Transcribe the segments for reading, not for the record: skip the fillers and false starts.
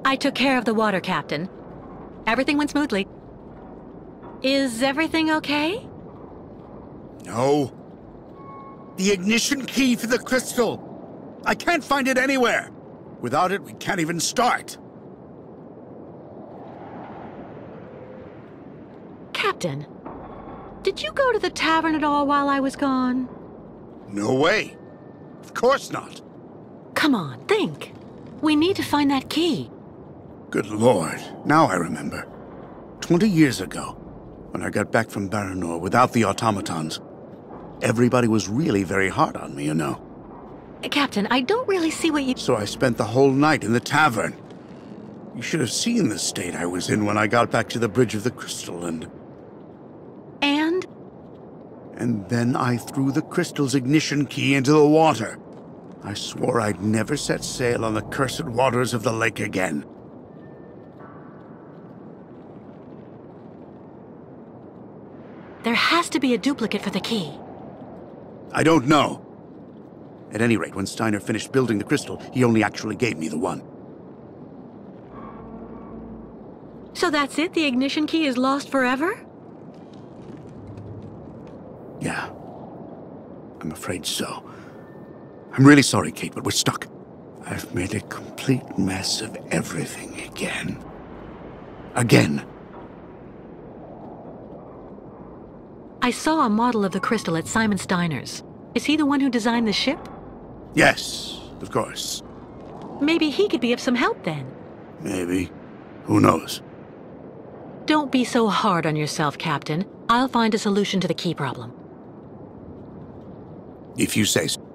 I took care of the water, Captain. Everything went smoothly. Is everything okay? No. The ignition key for the crystal. I can't find it anywhere. Without it, we can't even start. Captain, did you go to the tavern at all while I was gone? No way. Of course not. Come on, think. We need to find that key. Good Lord, now I remember. 20 years ago, when I got back from Baranor without the automatons, everybody was really very hard on me, you know. Captain, I don't really see what you... So I spent the whole night in the tavern. You should have seen the state I was in when I got back to the Bridge of the Crystal and... And then I threw the crystal's ignition key into the water. I swore I'd never set sail on the cursed waters of the lake again. There has to be a duplicate for the key. I don't know. At any rate, when Steiner finished building the crystal, he only actually gave me the one. So that's it? The ignition key is lost forever? Yeah. I'm afraid so. I'm really sorry, Kate, but we're stuck. I've made a complete mess of everything again. Again. I saw a model of the crystal at Simon Steiner's. Is he the one who designed the ship? Yes, of course. Maybe he could be of some help then. Maybe. Who knows? Don't be so hard on yourself, Captain. I'll find a solution to the key problem. If you say so.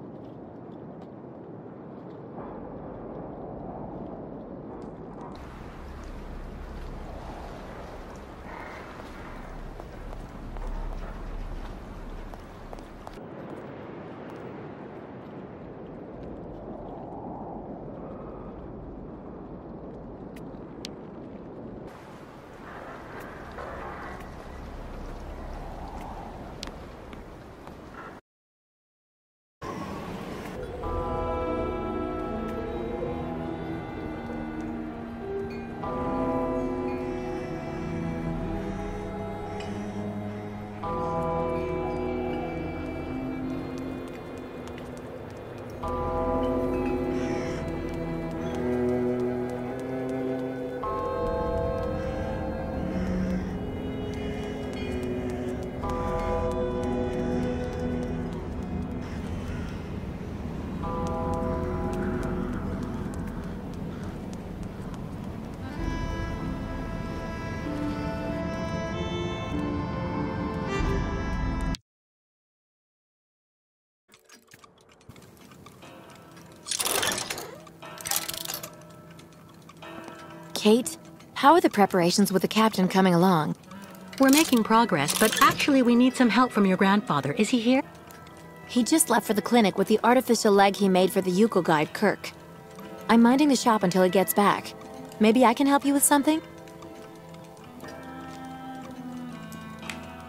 Kate, how are the preparations with the captain coming along? We're making progress, but actually we need some help from your grandfather. Is he here? He just left for the clinic with the artificial leg he made for the Yuko guide, Kirk. I'm minding the shop until he gets back. Maybe I can help you with something?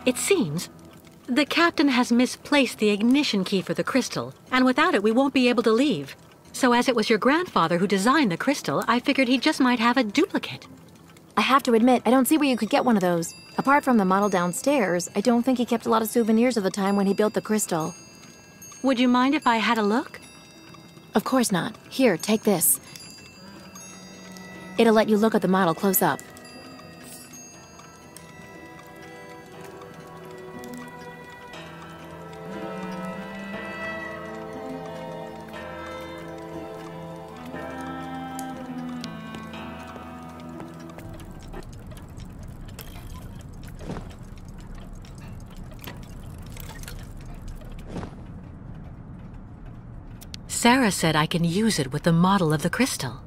It seems the captain has misplaced the ignition key for the crystal, and without it we won't be able to leave. So as it was your grandfather who designed the crystal, I figured he just might have a duplicate. I have to admit, I don't see where you could get one of those. Apart from the model downstairs, I don't think he kept a lot of souvenirs of the time when he built the crystal. Would you mind if I had a look? Of course not. Here, take this. It'll let you look at the model close up. Sarah said I can use it with the model of the crystal.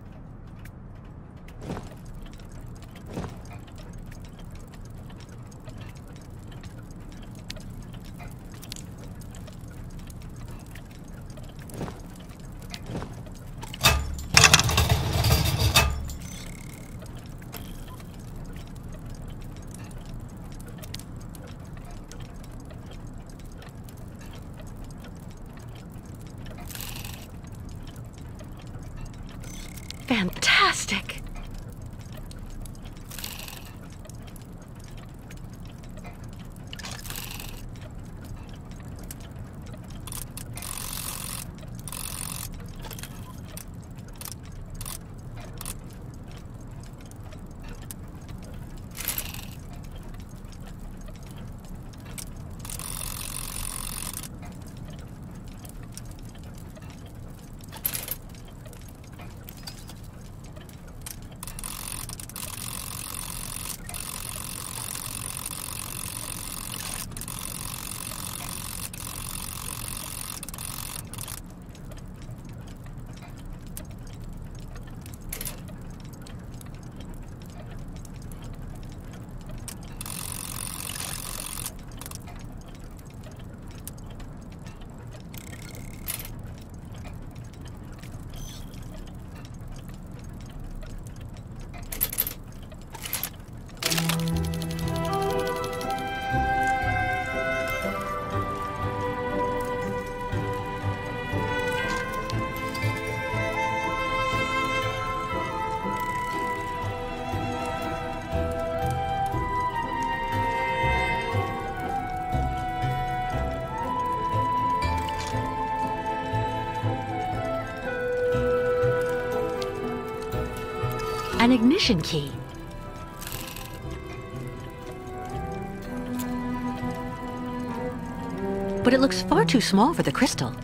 Fantastic! An ignition key. But it looks far too small for the crystal.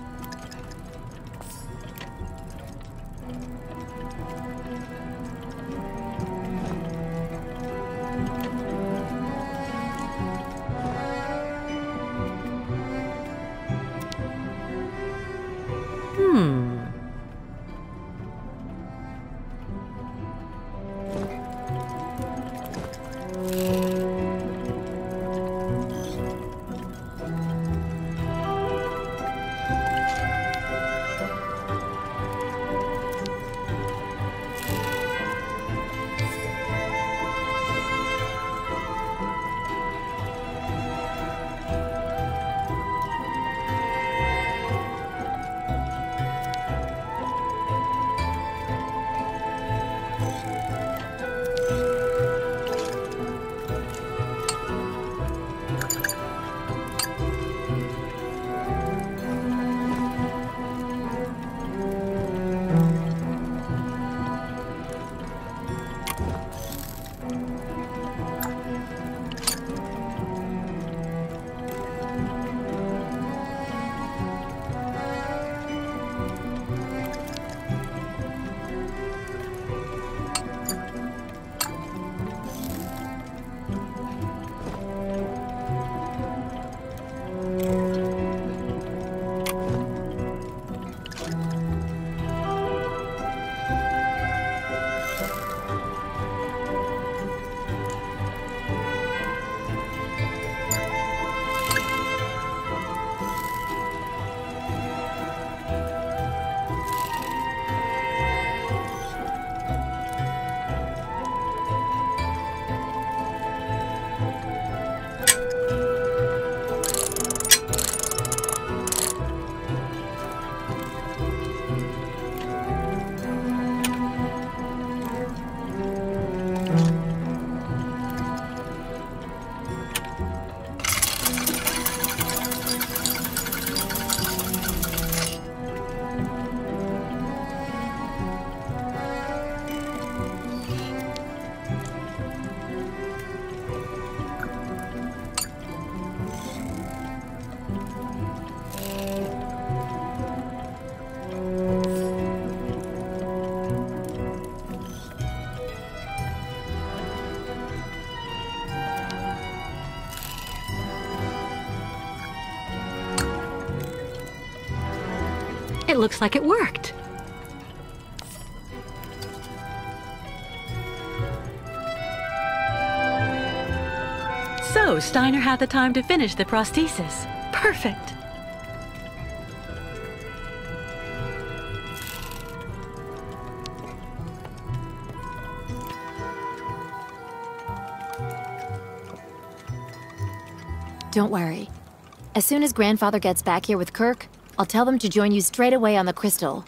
It looks like it worked. So, Steiner had the time to finish the prosthesis. Perfect. Don't worry. As soon as Grandfather gets back here with Kirk, I'll tell them to join you straight away on the crystal.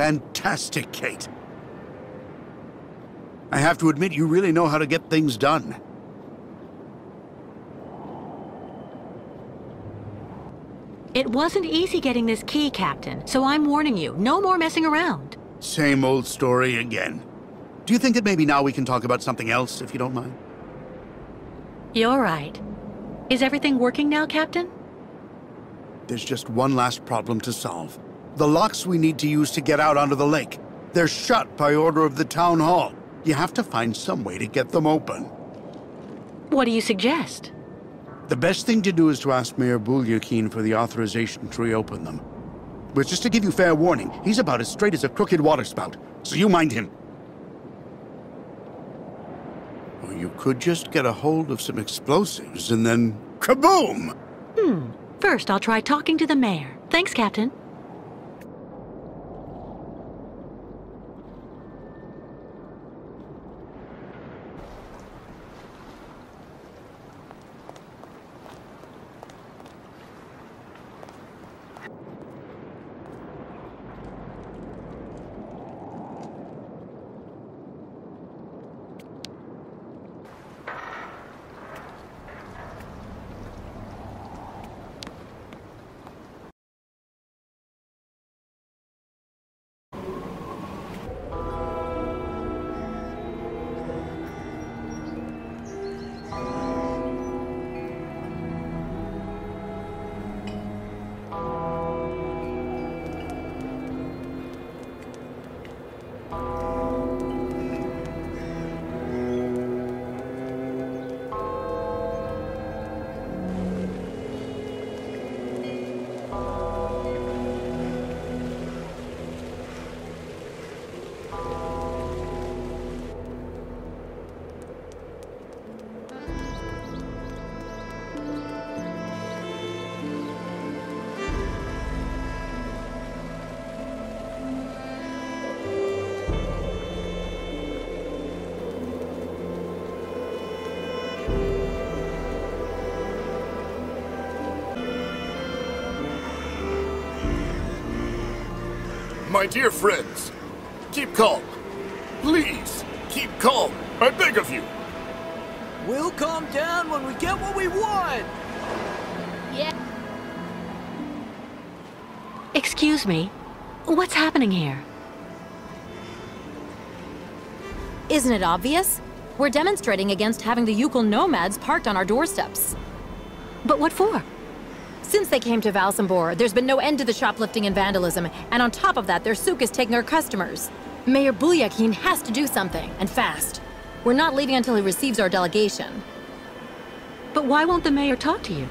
fantastic, Kate. I have to admit, you really know how to get things done. It wasn't easy getting this key, Captain, so I'm warning you, no more messing around. Same old story again. Do you think that maybe now we can talk about something else, if you don't mind? You're right. Is everything working now, Captain? There's just one last problem to solve. The locks we need to use to get out onto the lake. They're shut by order of the town hall. You have to find some way to get them open. What do you suggest? The best thing to do is to ask Mayor Bulyakin for the authorization to reopen them. But just to give you fair warning, he's about as straight as a crooked waterspout, so you mind him. Or you could just get a hold of some explosives and then kaboom! First, I'll try talking to the mayor. Thanks, Captain. My dear friends, keep calm. Please, keep calm. I beg of you. We'll calm down when we get what we want! Yeah. Excuse me. What's happening here? Isn't it obvious? We're demonstrating against having the Yukon nomads parked on our doorsteps. But what for? Since they came to Valsambor, there's been no end to the shoplifting and vandalism, and on top of that, their souk is taking our customers. Mayor Bulyakin has to do something, and fast. We're not leaving until he receives our delegation. But why won't the mayor talk to you?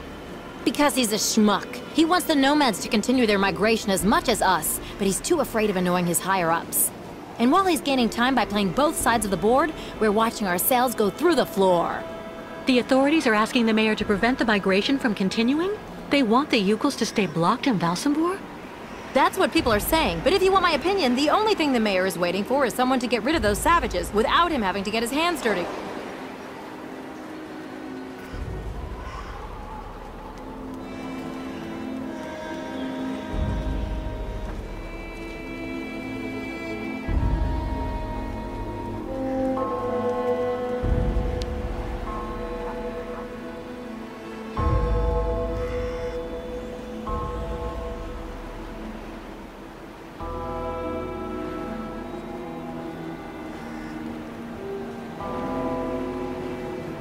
Because he's a schmuck. He wants the nomads to continue their migration as much as us, but he's too afraid of annoying his higher-ups. And while he's gaining time by playing both sides of the board, we're watching our sales go through the floor. The authorities are asking the mayor to prevent the migration from continuing? They want the Yukons to stay blocked in Valsambor? That's what people are saying, but if you want my opinion, the only thing the mayor is waiting for is someone to get rid of those savages without him having to get his hands dirty.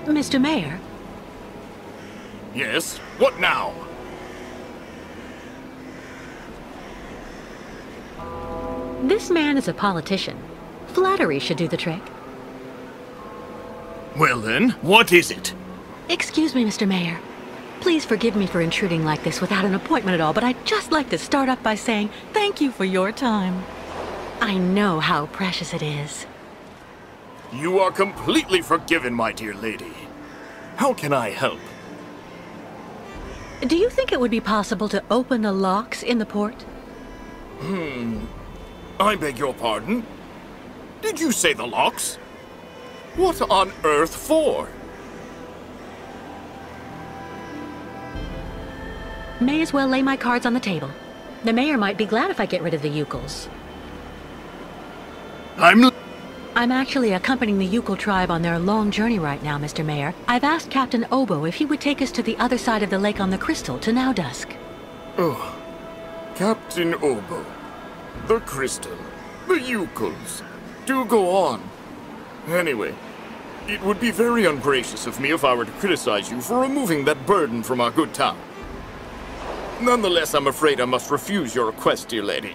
Mr. Mayor? Yes? What now? This man is a politician. Flattery should do the trick. Well then, what is it? Excuse me, Mr. Mayor. Please forgive me for intruding like this without an appointment at all, but I'd just like to start up by saying thank you for your time. I know how precious it is. You are completely forgiven, my dear lady. How can I help? Do you think it would be possible to open the locks in the port? I beg your pardon? Did you say the locks? What on earth for? May as well lay my cards on the table. The mayor might be glad if I get rid of the Yukons. I'm actually accompanying the Yukon tribe on their long journey right now, Mr. Mayor. I've asked Captain Obo if he would take us to the other side of the lake on the Crystal to now dusk. Oh, Captain Obo. The Crystal. The Yukons. Do go on. Anyway, it would be very ungracious of me if I were to criticize you for removing that burden from our good town. Nonetheless, I'm afraid I must refuse your request, dear lady.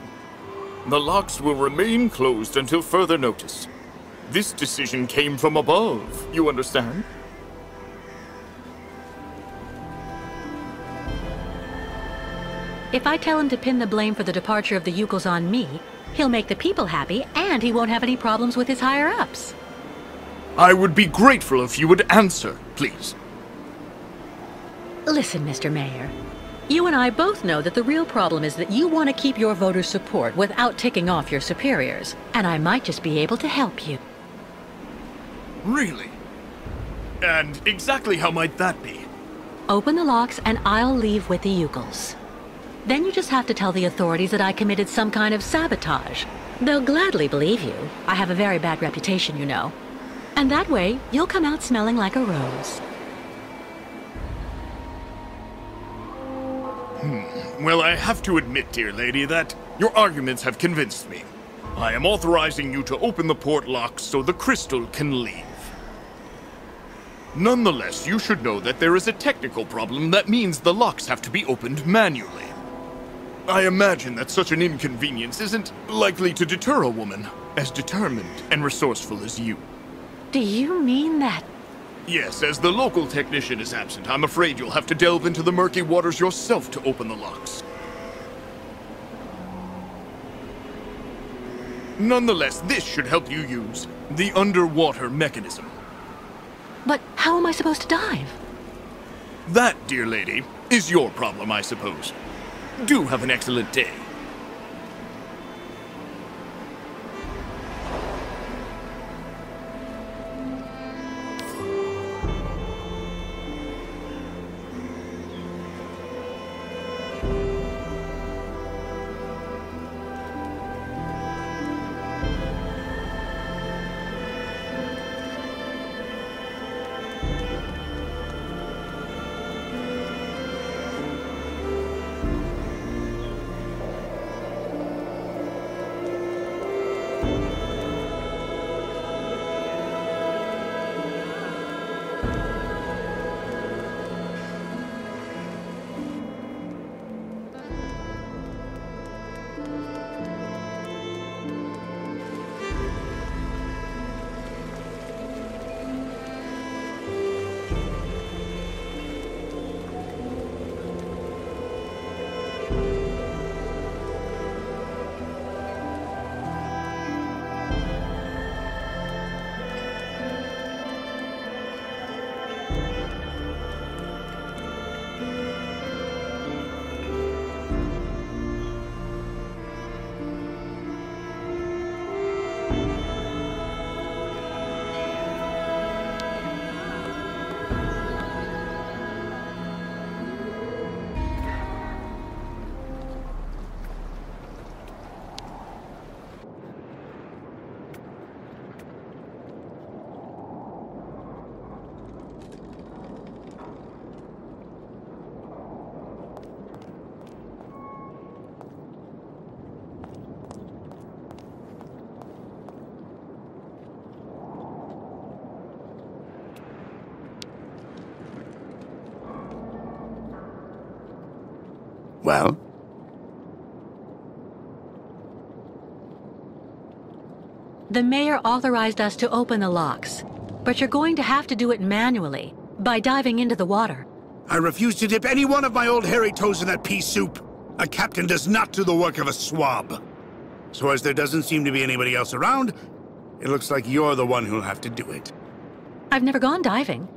The locks will remain closed until further notice. This decision came from above, you understand? If I tell him to pin the blame for the departure of the Yukons on me, he'll make the people happy, and he won't have any problems with his higher-ups. I would be grateful if you would answer, please. Listen, Mr. Mayor. You and I both know that the real problem is that you want to keep your voters' support without ticking off your superiors, and I might just be able to help you. Really? And exactly how might that be? Open the locks and I'll leave with the Yukons. Then you just have to tell the authorities that I committed some kind of sabotage. They'll gladly believe you. I have a very bad reputation, you know. And that way, you'll come out smelling like a rose. Well, I have to admit, dear lady, that your arguments have convinced me. I am authorizing you to open the port locks so the Crystal can leave. Nonetheless, you should know that there is a technical problem that means the locks have to be opened manually. I imagine that such an inconvenience isn't likely to deter a woman as determined and resourceful as you. Do you mean that? Yes, as the local technician is absent, I'm afraid you'll have to delve into the murky waters yourself to open the locks. Nonetheless, this should help you use the underwater mechanism. But how am I supposed to dive? That, dear lady, is your problem, I suppose. Do have an excellent day. Well? The mayor authorized us to open the locks, but you're going to have to do it manually, by diving into the water. I refuse to dip any one of my old hairy toes in that pea soup. A captain does not do the work of a swab. So as there doesn't seem to be anybody else around, it looks like you're the one who'll have to do it. I've never gone diving.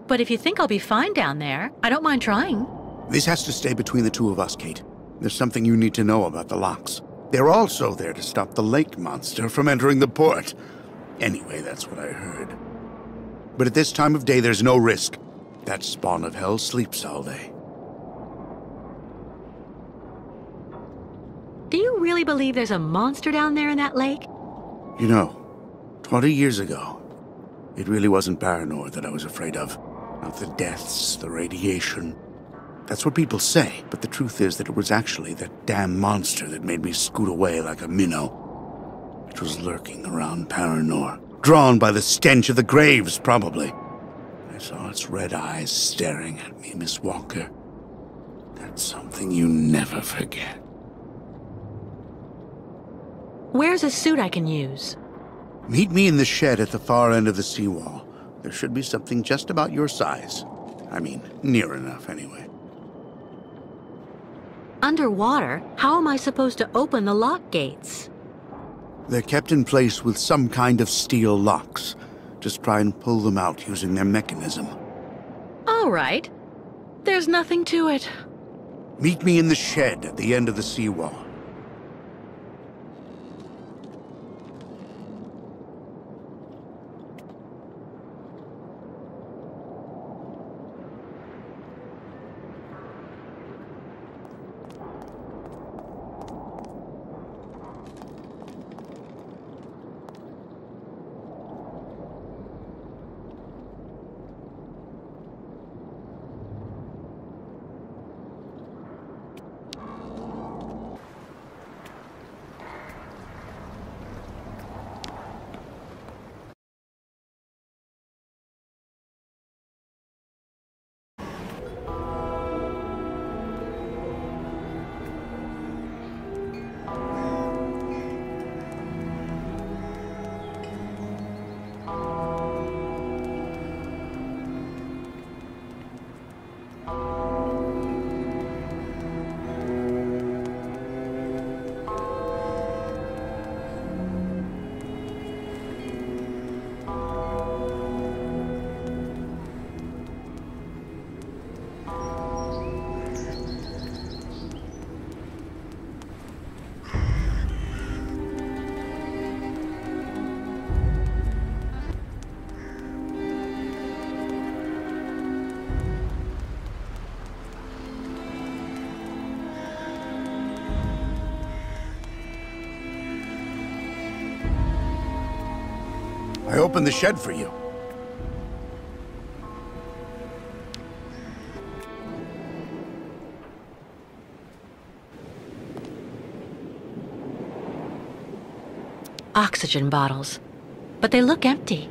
But if you think I'll be fine down there, I don't mind trying. This has to stay between the two of us, Kate. There's something you need to know about the locks. They're also there to stop the lake monster from entering the port. Anyway, that's what I heard. But at this time of day, there's no risk. That spawn of hell sleeps all day. Do you really believe there's a monster down there in that lake? You know, 20 years ago, it really wasn't Paranor that I was afraid of. Not the deaths, the radiation. That's what people say, but the truth is that it was actually that damn monster that made me scoot away like a minnow. It was lurking around Paranor, drawn by the stench of the graves, probably. I saw its red eyes staring at me, Miss Walker. That's something you never forget. Where's a suit I can use? Meet me in the shed at the far end of the seawall. There should be something just about your size. I mean, near enough, anyway. Underwater? How am I supposed to open the lock gates? They're kept in place with some kind of steel locks. Just try and pull them out using their mechanism. All right. There's nothing to it. Meet me in the shed at the end of the seawall. I opened the shed for you. Oxygen bottles. But they look empty.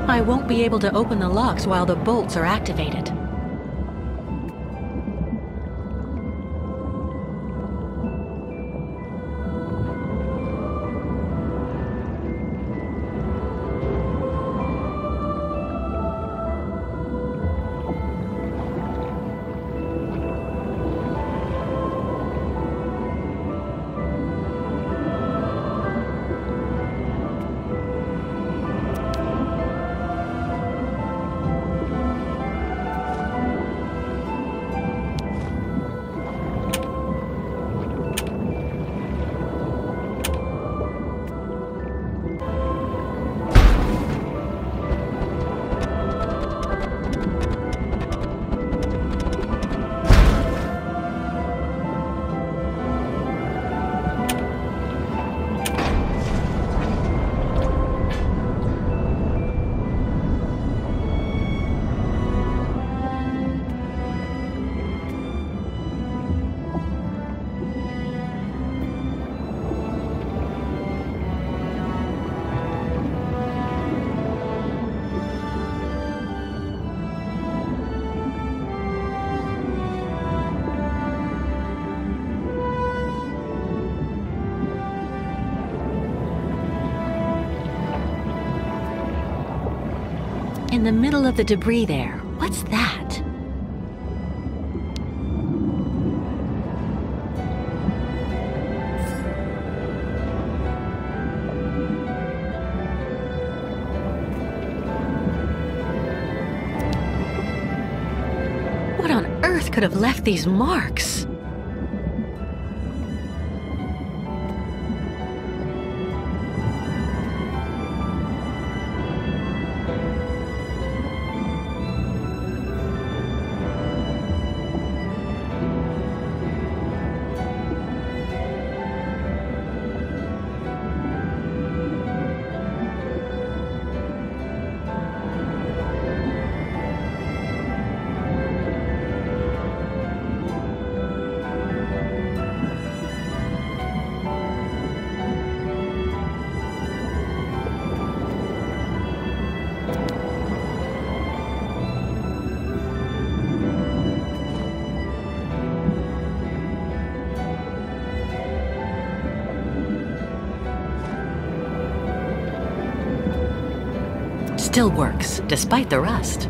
I won't be able to open the locks while the bolts are activated. In the middle of the debris there, what's that? What on earth could have left these marks? Still works, despite the rust.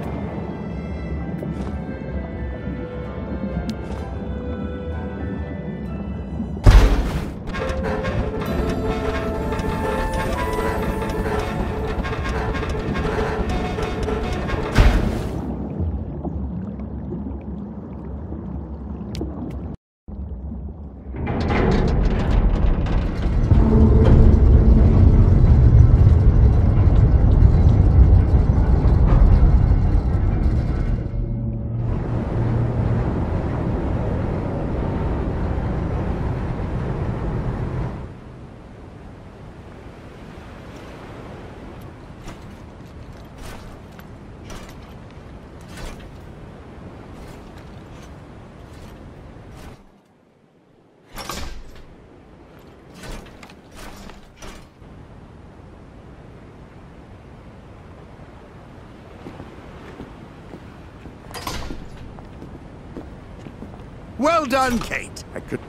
Well done, Kate. I couldn't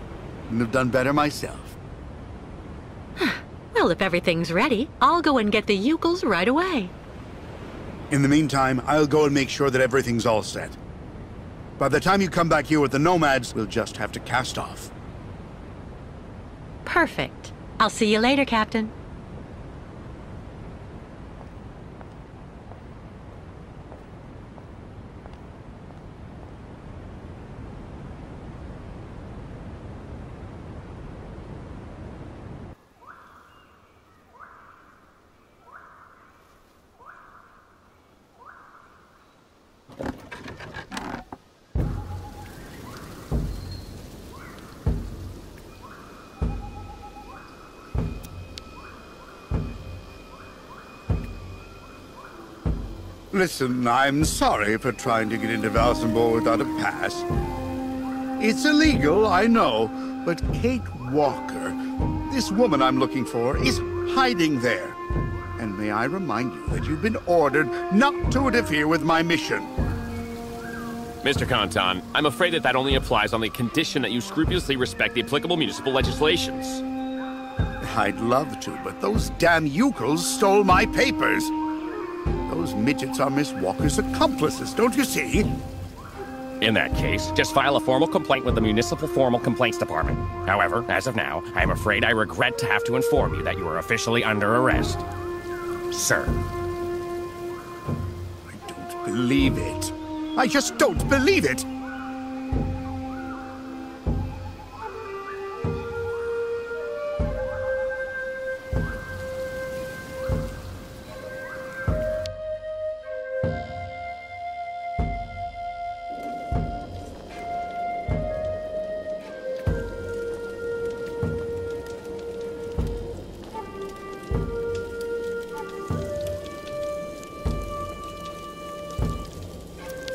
have done better myself. Well, if everything's ready, I'll go and get the Ukels right away. In the meantime, I'll go and make sure that everything's all set. By the time you come back here with the nomads, we'll just have to cast off. Perfect. I'll see you later, Captain. Listen, I'm sorry for trying to get into Valsenborg without a pass. It's illegal, I know, but Kate Walker, this woman I'm looking for, is hiding there. And may I remind you that you've been ordered not to interfere with my mission. Mr. Kantan, I'm afraid that only applies on the condition that you scrupulously respect the applicable municipal legislations. I'd love to, but those damn yokels stole my papers. Those midgets are Miss Walker's accomplices, don't you see? In that case, just file a formal complaint with the Municipal Formal Complaints Department. However, as of now, I'm afraid I regret to have to inform you that you are officially under arrest. Sir. I don't believe it. I just don't believe it!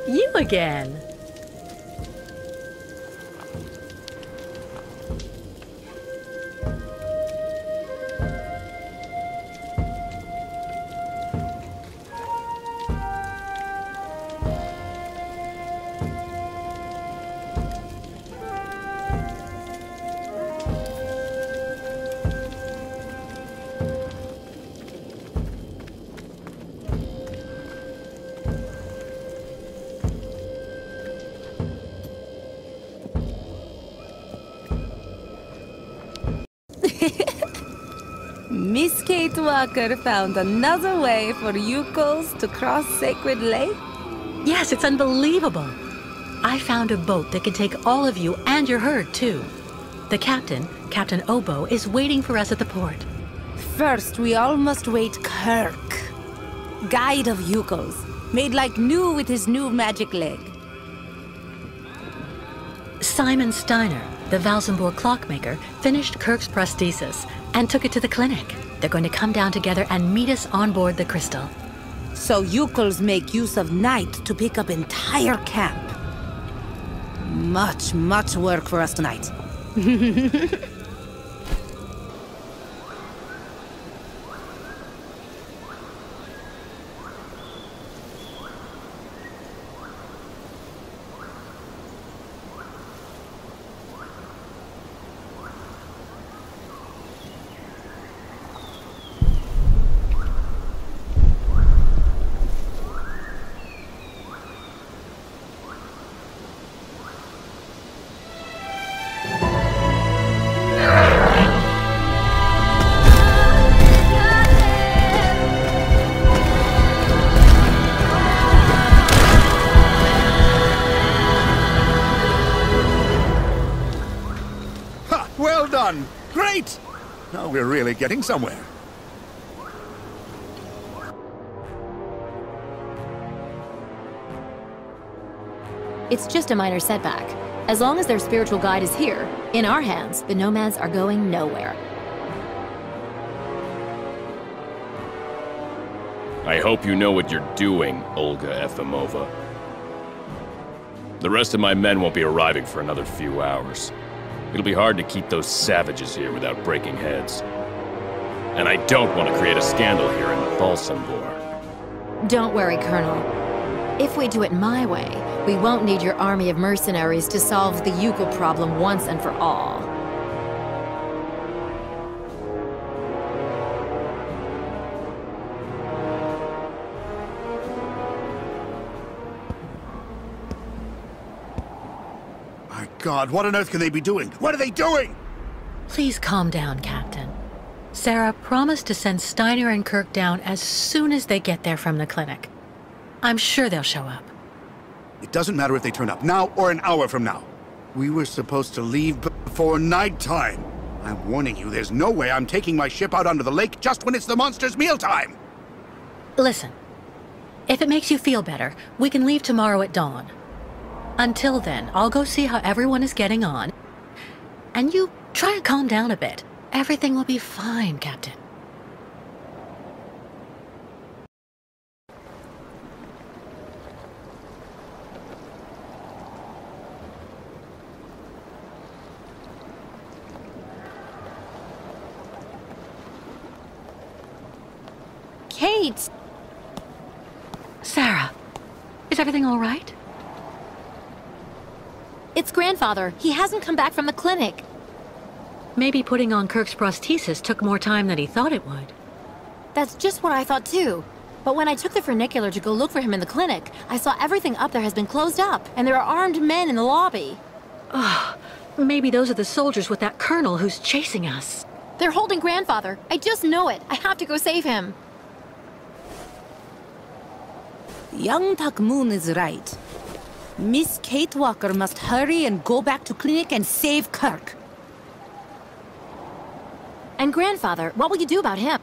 You again. Miss Kate Walker found another way for yokels to cross Sacred Lake? Yes, it's unbelievable. I found a boat that can take all of you and your herd, too. The captain, Captain Obo, is waiting for us at the port. First, we all must wait Kirk. Guide of yokels, made like new with his new magic leg. Simon Steiner, the Valsenburg clockmaker, finished Kirk's prosthesis and took it to the clinic. They're going to come down together and meet us on board the Crystal. So yokels make use of night to pick up entire camp. Much work for us tonight. Well done! Great! Now we're really getting somewhere. It's just a minor setback. As long as their spiritual guide is here, in our hands, the nomads are going nowhere. I hope you know what you're doing, Olga Efimova. The rest of my men won't be arriving for another few hours. It'll be hard to keep those savages here without breaking heads. And I don't want to create a scandal here in Valsenburg. Don't worry, Colonel. If we do it my way, we won't need your army of mercenaries to solve the Yukel problem once and for all. My God, what on earth can they be doing? What are they doing? Please calm down, Captain. Sarah promised to send Steiner and Kirk down as soon as they get there from the clinic. I'm sure they'll show up. It doesn't matter if they turn up now or an hour from now. We were supposed to leave before nighttime. I'm warning you, there's no way I'm taking my ship out onto the lake just when it's the monster's mealtime. Listen, if it makes you feel better, we can leave tomorrow at dawn. Until then, I'll go see how everyone is getting on. And you try and calm down a bit. Everything will be fine, Captain. Kate! Sarah, is everything all right? It's grandfather. He hasn't come back from the clinic. Maybe putting on Kirk's prosthesis took more time than he thought it would. That's just what I thought too. But when I took the funicular to go look for him in the clinic, I saw everything up there has been closed up, and there are armed men in the lobby. Maybe those are the soldiers with that colonel who's chasing us. They're holding grandfather. I just know it. I have to go save him. Young Takmoon is right. Miss Kate Walker must hurry and go back to clinic and save Kirk. And grandfather, what will you do about him?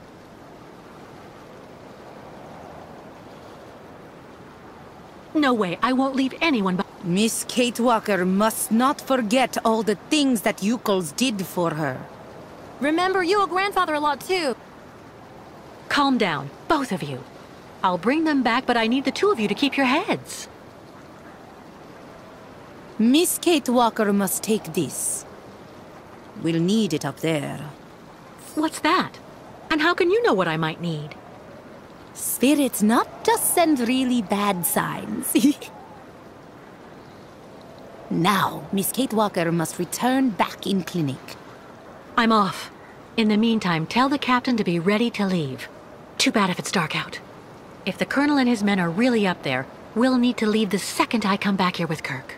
No way, I won't leave anyone but... Miss Kate Walker must not forget all the things that Yuckles did for her. Remember, you owe grandfather a lot too. Calm down, both of you. I'll bring them back, but I need the two of you to keep your heads. Miss Kate Walker must take this. We'll need it up there. What's that? And how can you know what I might need? Spirits not just send really bad signs. Now, Miss Kate Walker must return back in clinic. I'm off. In the meantime, tell the captain to be ready to leave. Too bad if it's dark out. If the colonel and his men are really up there, we'll need to leave the second I come back here with Kirk.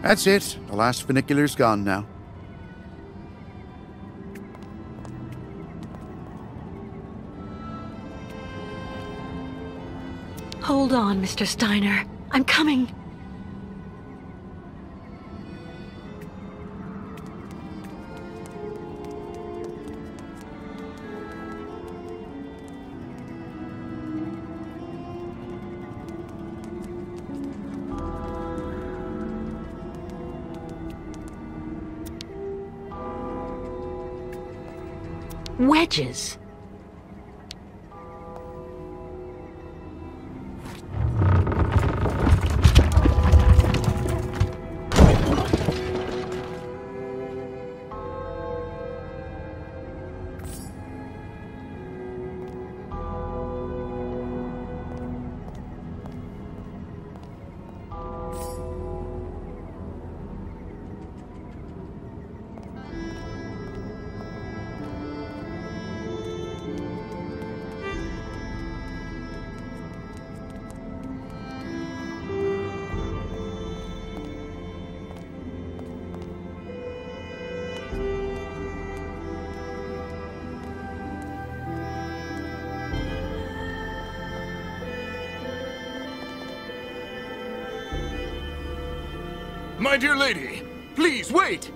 That's it. The last funicular's gone now. Hold on, Mr. Steiner. I'm coming. Wedges. My dear lady, please wait!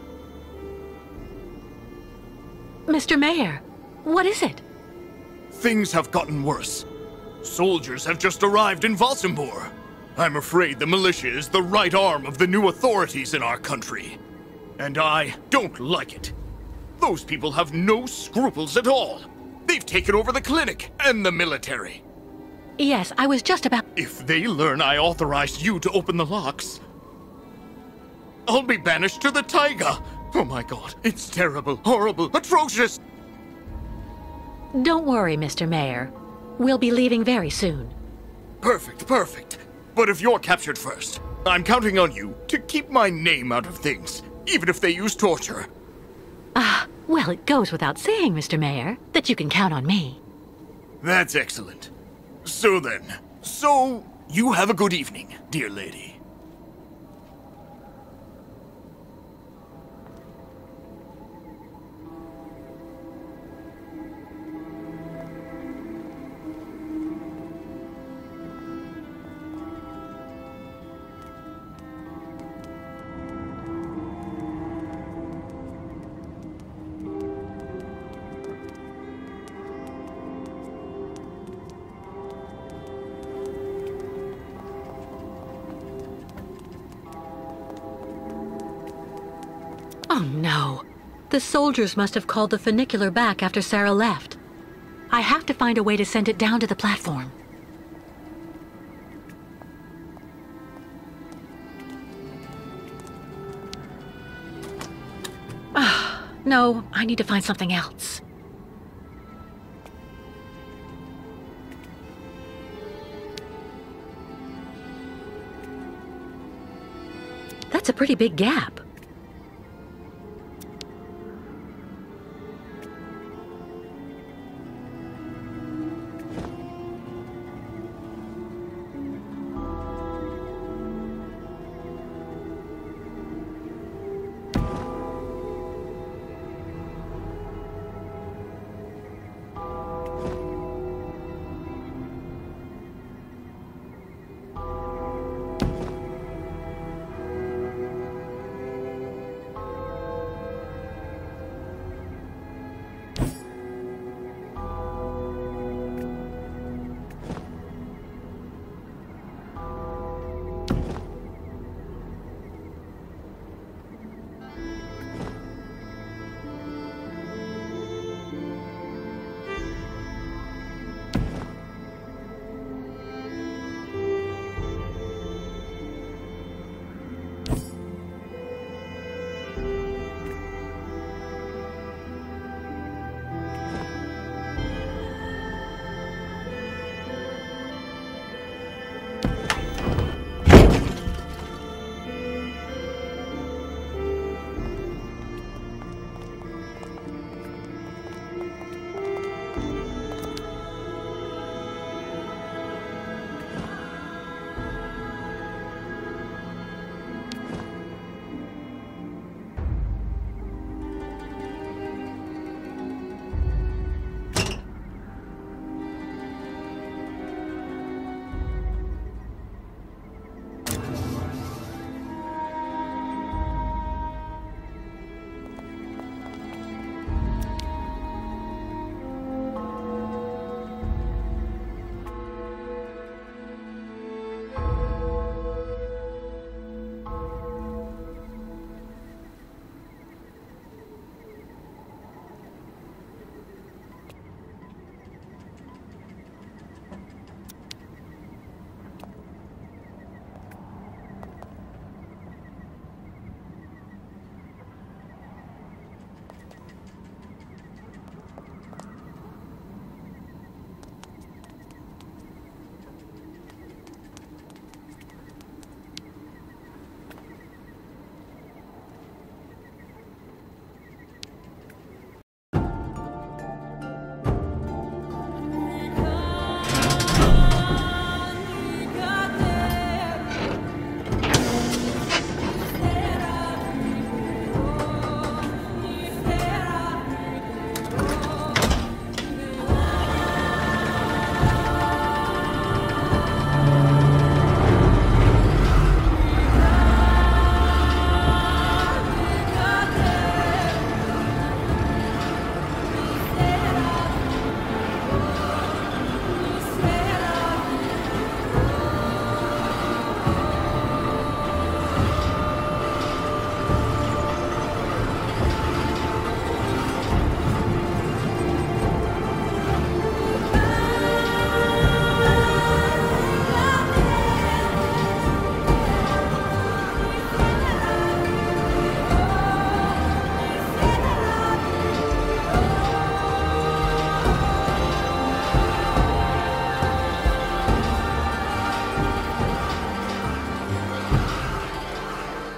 Mr. Mayor, what is it? Things have gotten worse. Soldiers have just arrived in Valsenburg. I'm afraid the militia is the right arm of the new authorities in our country. And I don't like it. Those people have no scruples at all. They've taken over the clinic and the military. Yes, I was just about... If they learn I authorized you to open the locks, I'll be banished to the taiga. Oh my god, it's terrible, horrible, atrocious. Don't worry, Mr. Mayor. We'll be leaving very soon. Perfect, perfect. But if you're captured first, I'm counting on you to keep my name out of things, even if they use torture. Well, it goes without saying, Mr. Mayor, that you can count on me. That's excellent. So then, you have a good evening, dear lady. Oh no. The soldiers must have called the funicular back after Sarah left. I have to find a way to send it down to the platform. No, I need to find something else. That's a pretty big gap.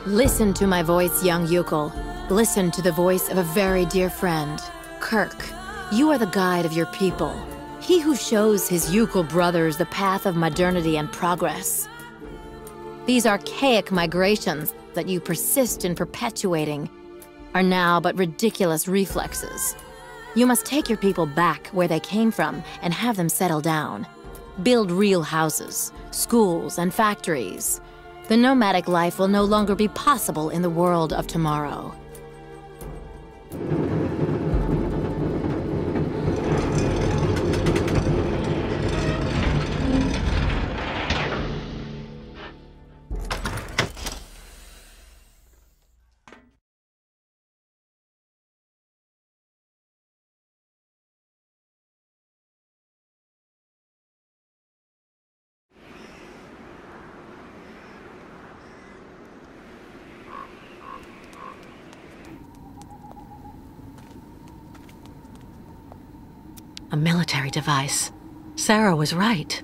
Listen to my voice, young Yukol. Listen to the voice of a very dear friend. Kirk, you are the guide of your people. He who shows his Yukol brothers the path of modernity and progress. These archaic migrations that you persist in perpetuating are now but ridiculous reflexes. You must take your people back where they came from and have them settle down. Build real houses, schools, and factories. The nomadic life will no longer be possible in the world of tomorrow. A military device. Sarah was right.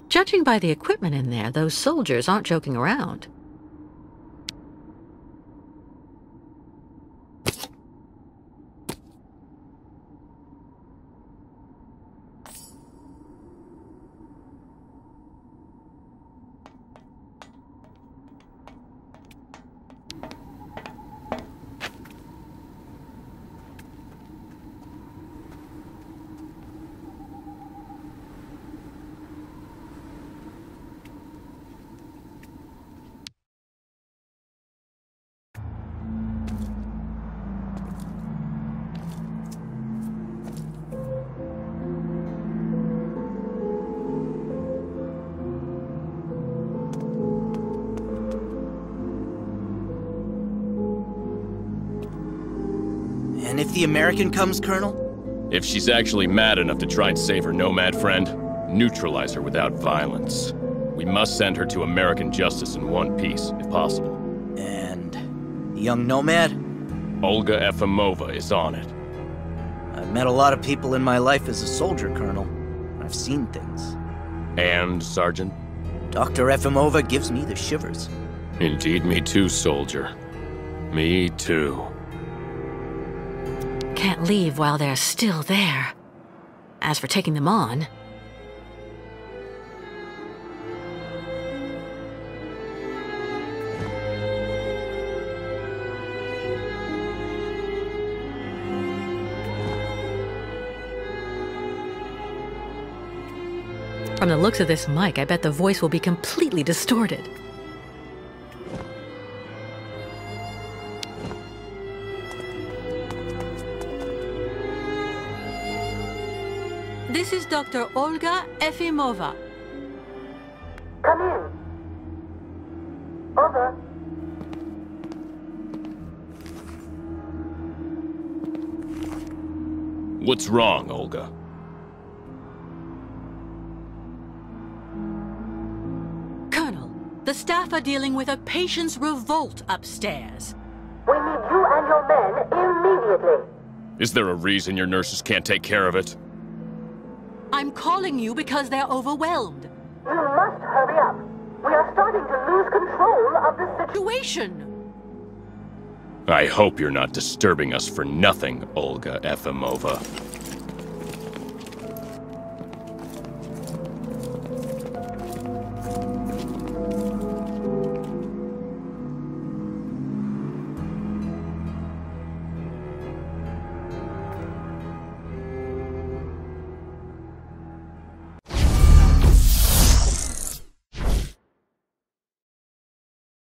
Judging by the equipment in there, those soldiers aren't joking around. And if the American comes, Colonel? If she's actually mad enough to try and save her nomad friend, neutralize her without violence. We must send her to American justice in one piece, if possible. And the young nomad? Olga Efimova is on it. I've met a lot of people in my life as a soldier, Colonel. I've seen things. And, Sergeant? Dr. Efimova gives me the shivers. Indeed, me too, soldier. Me too. Can't leave while they're still there. As for taking them on... From the looks of this mic, I bet the voice will be completely distorted. This is Dr. Olga Efimova. Come in. Over. What's wrong, Olga? Colonel, the staff are dealing with a patient's revolt upstairs. We need you and your men immediately. Is there a reason your nurses can't take care of it? I'm calling you because they're overwhelmed. You must hurry up. We are starting to lose control of the Situation! I hope you're not disturbing us for nothing, Olga Efimova.